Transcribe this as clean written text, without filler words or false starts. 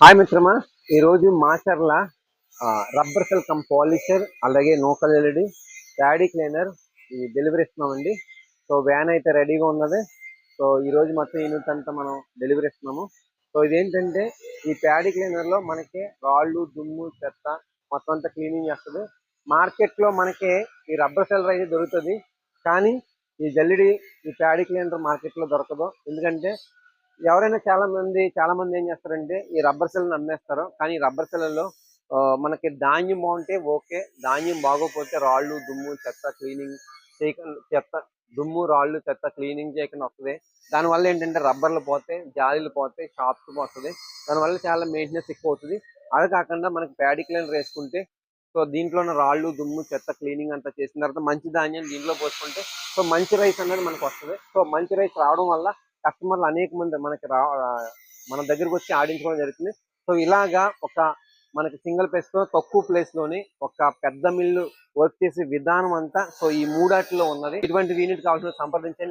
Hi మిత్రమా, ఈరోజు Macherla rubber cell come polisher అలాగే నూకల్ ఎల్ఈడి ప్యాడీ క్లీనర్ ఈ డెలివరీ ఇస్తున్నామండి. సో వ్యాన్ అయితే రెడీగా ఉన్నది. సో ఈరోజు మొత్తం యూనిట్ అంతా మనం డెలివరీ ఇస్తున్నాము. సో ఇదేంటంటే ఈ ప్యాడీ క్లీనర్లో మనకి రాళ్ళు దుమ్ము చెత్త మొత్తం అంతా క్లీనింగ్ చేస్తుంది. మార్కెట్లో మనకి ఈ రబ్బర్ సెల్ అయితే దొరుకుతుంది, కానీ ఈ జల్లిడి ఈ ప్యాడీ క్లీనర్ మార్కెట్లో దొరకదు. ఎందుకంటే ఎవరైనా చాలా మంది ఏం చేస్తారంటే ఈ రబ్బర్ సెల్ని అమ్మేస్తారు. కానీ ఈ రబ్బర్ సెల్లలో మనకి ధాన్యం బాగుంటే ఓకే, ధాన్యం బాగోపోతే రాళ్ళు దుమ్ము చెత్త క్లీనింగ్ చెత్త దుమ్ము రాళ్ళు చెత్త క్లీనింగ్ చేయకుండా వస్తుంది. దానివల్ల ఏంటంటే రబ్బర్లు పోతాయి, జాలీలు పోతాయి, షాప్స్ పోతుంది. దానివల్ల చాలా మెయింటెనెన్స్ ఎక్కువ అవుతుంది. అది కాకుండా మనకి ప్యాడీ క్లీనర్ వేసుకుంటే సో దీంట్లోనే రాళ్ళు దుమ్ము చెత్త క్లీనింగ్ అంతా చేసిన తర్వాత మంచి ధాన్యం దీంట్లో పోసుకుంటే సో మంచి రైస్ అనేది మనకు వస్తుంది. సో మంచి రైస్ రావడం వల్ల కస్టమర్లు అనేక మంది మన దగ్గరకు వచ్చి ఆడించుకోవడం జరుగుతుంది. సో ఇలాగా మనకి సింగిల్ ప్లేస్ లో తక్కువ ప్లేస్ లోని ఒక పెద్ద మిల్లు వర్క్ చేసే విధానం అంతా సో ఈ మూడాటిలో ఉన్నది. ఇటువంటి యూనిట్ కావాల్సిన సంప్రదించండి.